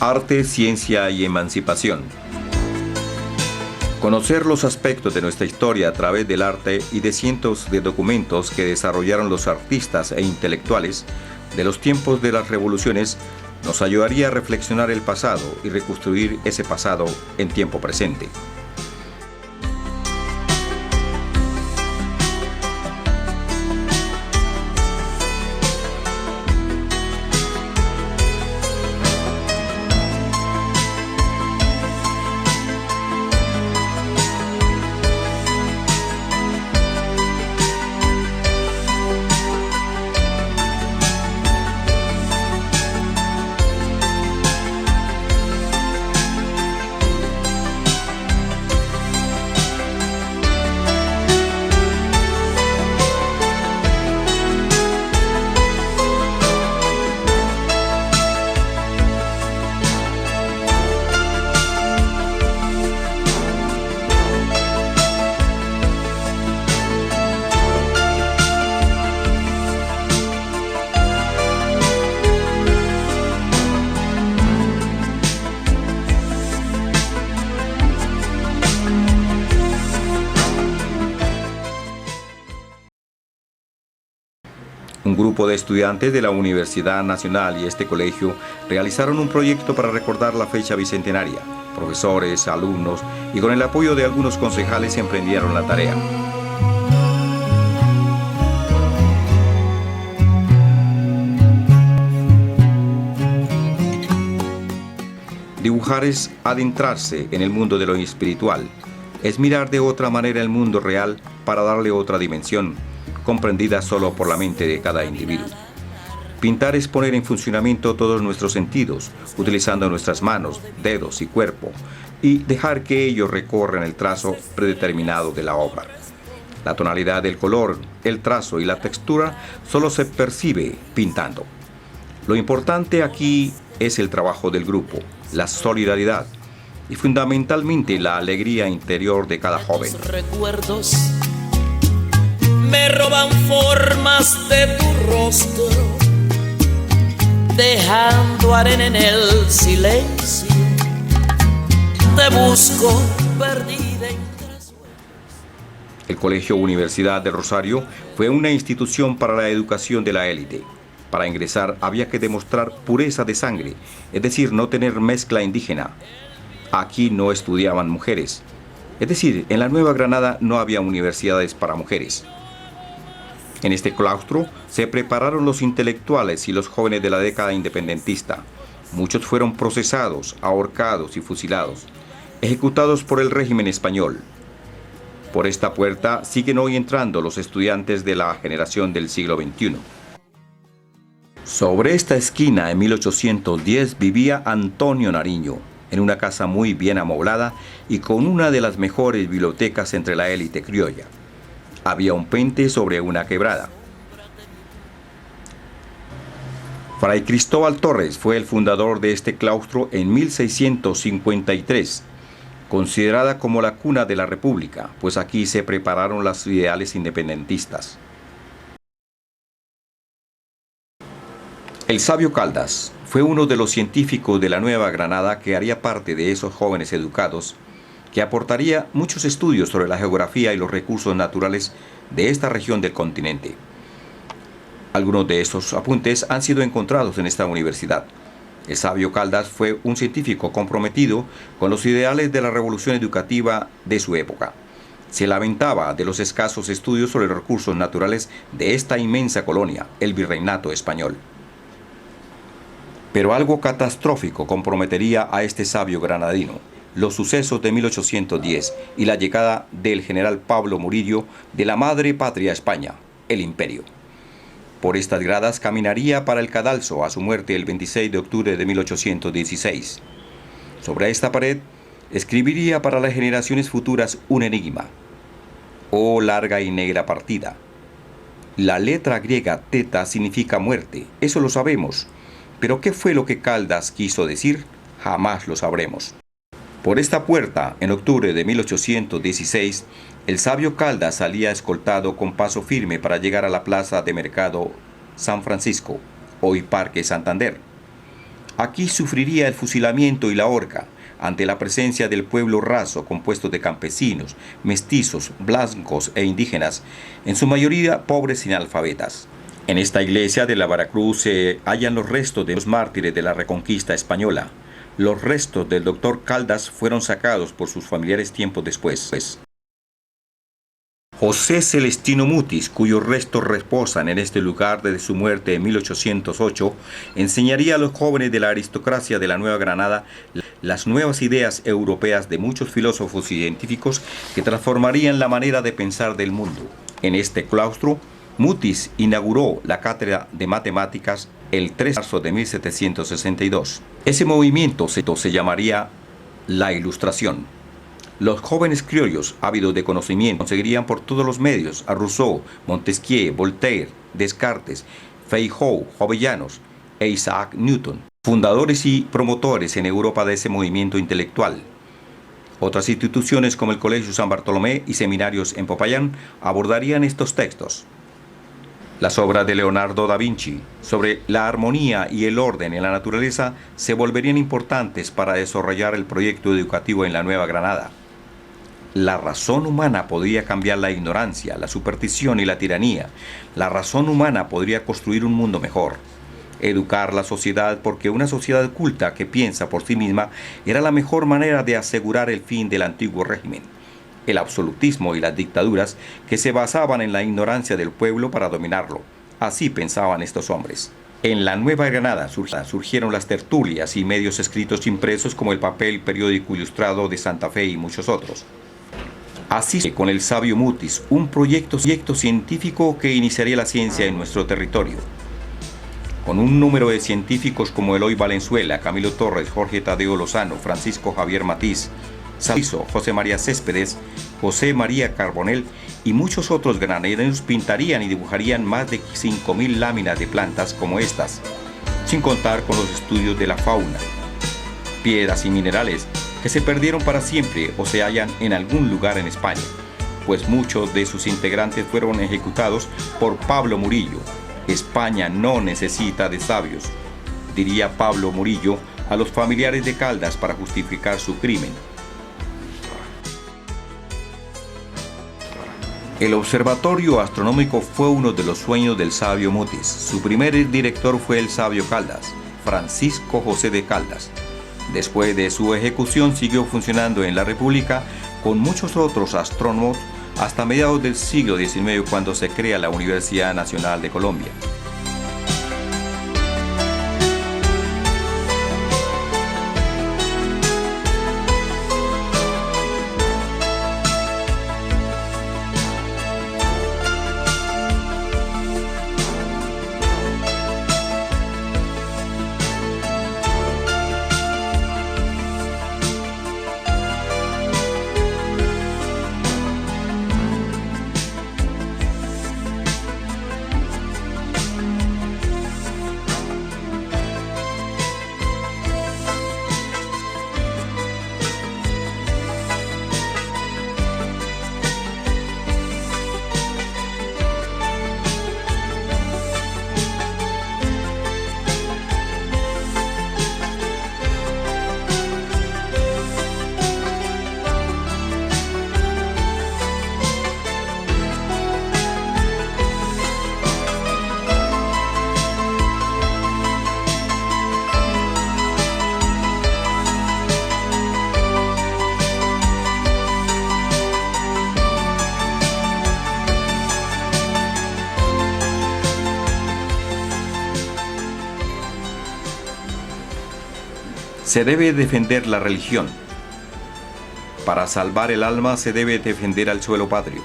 Arte, ciencia y emancipación. Conocer los aspectos de nuestra historia a través del arte y de cientos de documentos que desarrollaron los artistas e intelectuales de los tiempos de las revoluciones nos ayudaría a reflexionar el pasado y reconstruir ese pasado en tiempo presente. Un grupo de estudiantes de la Universidad Nacional y este colegio realizaron un proyecto para recordar la fecha bicentenaria. Profesores, alumnos y con el apoyo de algunos concejales emprendieron la tarea. Dibujar es adentrarse en el mundo de lo espiritual, es mirar de otra manera el mundo real para darle otra dimensión, comprendida solo por la mente de cada individuo. Pintar es poner en funcionamiento todos nuestros sentidos, utilizando nuestras manos, dedos y cuerpo, y dejar que ellos recorran el trazo predeterminado de la obra. La tonalidad del color, el trazo y la textura solo se percibe pintando. Lo importante aquí es el trabajo del grupo, la solidaridad y fundamentalmente la alegría interior de cada joven. Recuerdos me roban formas de tu rostro, dejando arena en el silencio. Te busco perdida entre sueños. El Colegio Universidad del Rosario fue una institución para la educación de la élite. Para ingresar había que demostrar pureza de sangre, es decir, no tener mezcla indígena. Aquí no estudiaban mujeres. Es decir, en la Nueva Granada no había universidades para mujeres. En este claustro se prepararon los intelectuales y los jóvenes de la década independentista. Muchos fueron procesados, ahorcados y fusilados, ejecutados por el régimen español. Por esta puerta siguen hoy entrando los estudiantes de la generación del siglo XXI. Sobre esta esquina, en 1810, vivía Antonio Nariño, en una casa muy bien amoblada y con una de las mejores bibliotecas entre la élite criolla. Había un puente sobre una quebrada. Fray Cristóbal Torres fue el fundador de este claustro en 1653, considerada como la cuna de la República, pues aquí se prepararon los ideales independentistas. El sabio Caldas fue uno de los científicos de la Nueva Granada que haría parte de esos jóvenes educados que aportaría muchos estudios sobre la geografía y los recursos naturales de esta región del continente. Algunos de estos apuntes han sido encontrados en esta universidad. El sabio Caldas fue un científico comprometido con los ideales de la revolución educativa de su época. Se lamentaba de los escasos estudios sobre los recursos naturales de esta inmensa colonia, el Virreinato español. Pero algo catastrófico comprometería a este sabio granadino: los sucesos de 1810 y la llegada del general Pablo Murillo de la madre patria España, el Imperio. Por estas gradas caminaría para el cadalso a su muerte el 26 de octubre de 1816. Sobre esta pared escribiría para las generaciones futuras un enigma: oh larga y negra partida. La letra griega teta significa muerte, eso lo sabemos, pero ¿qué fue lo que Caldas quiso decir? Jamás lo sabremos. Por esta puerta, en octubre de 1816, el sabio Caldas salía escoltado con paso firme para llegar a la plaza de mercado San Francisco, hoy Parque Santander. Aquí sufriría el fusilamiento y la horca, ante la presencia del pueblo raso compuesto de campesinos, mestizos, blancos e indígenas, en su mayoría pobres analfabetas. En esta iglesia de la Veracruz se hallan los restos de los mártires de la Reconquista española. Los restos del doctor Caldas fueron sacados por sus familiares tiempo después. José Celestino Mutis, cuyos restos reposan en este lugar desde su muerte en 1808, enseñaría a los jóvenes de la aristocracia de la Nueva Granada las nuevas ideas europeas de muchos filósofos y científicos que transformarían la manera de pensar del mundo. En este claustro, Mutis inauguró la cátedra de matemáticas el 3 de marzo de 1762. Ese movimiento se llamaría la Ilustración. Los jóvenes criollos, ávidos de conocimiento, conseguirían por todos los medios a Rousseau, Montesquieu, Voltaire, Descartes, Feijóo, Jovellanos e Isaac Newton, fundadores y promotores en Europa de ese movimiento intelectual. Otras instituciones como el Colegio San Bartolomé y seminarios en Popayán abordarían estos textos. Las obras de Leonardo da Vinci sobre la armonía y el orden en la naturaleza se volverían importantes para desarrollar el proyecto educativo en la Nueva Granada. La razón humana podría cambiar la ignorancia, la superstición y la tiranía. La razón humana podría construir un mundo mejor. Educar la sociedad, porque una sociedad culta que piensa por sí misma era la mejor manera de asegurar el fin del antiguo régimen. El absolutismo y las dictaduras que se basaban en la ignorancia del pueblo para dominarlo. Así pensaban estos hombres. En la Nueva Granada surgieron las tertulias y medios escritos impresos como el papel periódico ilustrado de Santa Fe y muchos otros. Así con el sabio Mutis, un proyecto científico que iniciaría la ciencia en nuestro territorio. Con un número de científicos como Eloy Valenzuela, Camilo Torres, Jorge Tadeo Lozano, Francisco Javier Matiz, Sabizo, José María Céspedes, José María Carbonell y muchos otros granaderos pintarían y dibujarían más de 5.000 láminas de plantas como estas, sin contar con los estudios de la fauna, piedras y minerales que se perdieron para siempre o se hallan en algún lugar en España, pues muchos de sus integrantes fueron ejecutados por Pablo Murillo. España no necesita de sabios, diría Pablo Murillo a los familiares de Caldas para justificar su crimen. El observatorio astronómico fue uno de los sueños del sabio Mutis. Su primer director fue el sabio Caldas, Francisco José de Caldas. Después de su ejecución siguió funcionando en la República con muchos otros astrónomos hasta mediados del siglo XIX, cuando se crea la Universidad Nacional de Colombia. Se debe defender la religión. Para salvar el alma se debe defender al suelo patrio.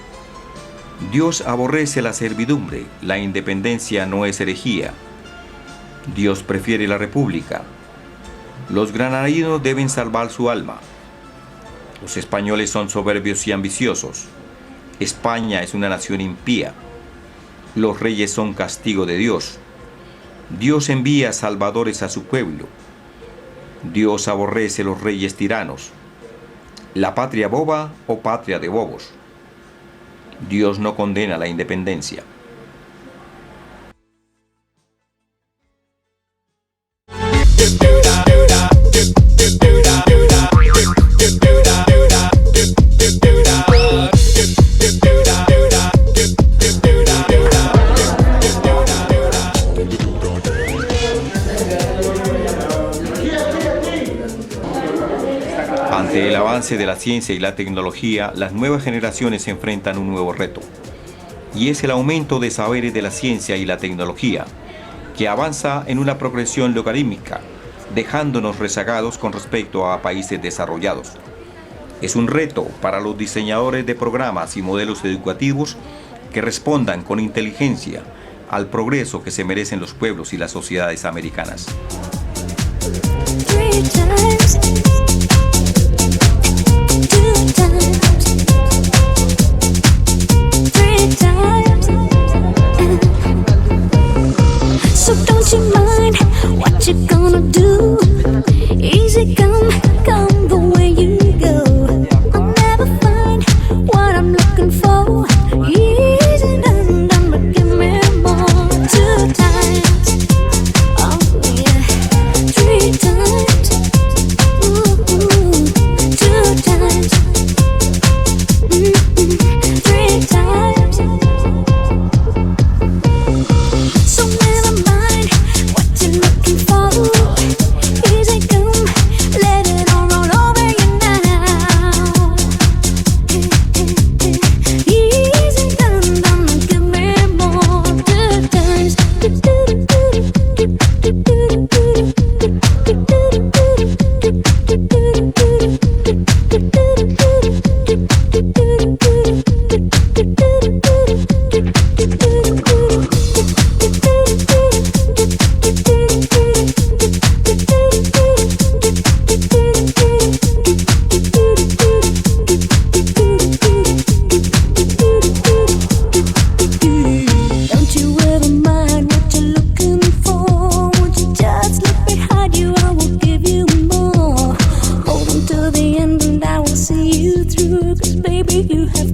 Dios aborrece la servidumbre, la independencia no es herejía. Dios prefiere la república. Los granadinos deben salvar su alma. Los españoles son soberbios y ambiciosos. España es una nación impía. Los reyes son castigo de Dios. Dios envía salvadores a su pueblo. Dios aborrece los reyes tiranos. La patria boba o patria de bobos. Dios no condena la independencia. Do Ante el avance de la ciencia y la tecnología, las nuevas generaciones se enfrentan a un nuevo reto, y es el aumento de saberes de la ciencia y la tecnología, que avanza en una progresión logarítmica, dejándonos rezagados con respecto a países desarrollados. Es un reto para los diseñadores de programas y modelos educativos que respondan con inteligencia al progreso que se merecen los pueblos y las sociedades americanas. So don't you mind what you gonna do? Easy come, come the way you go. I'll never find what I'm looking for. Easy done, done, but give me more. 2 times, oh yeah, 3 times, ooh, 2 times, 3 times. So never mind what you're looking for. Easy come, let it all roll over you now. Easy done, done, give me more. 2 times. Don't you ever mind what you're looking for. Won't you just look behind you, I will give you more. Hold on till the end and I will see you through. 'Cause baby, you have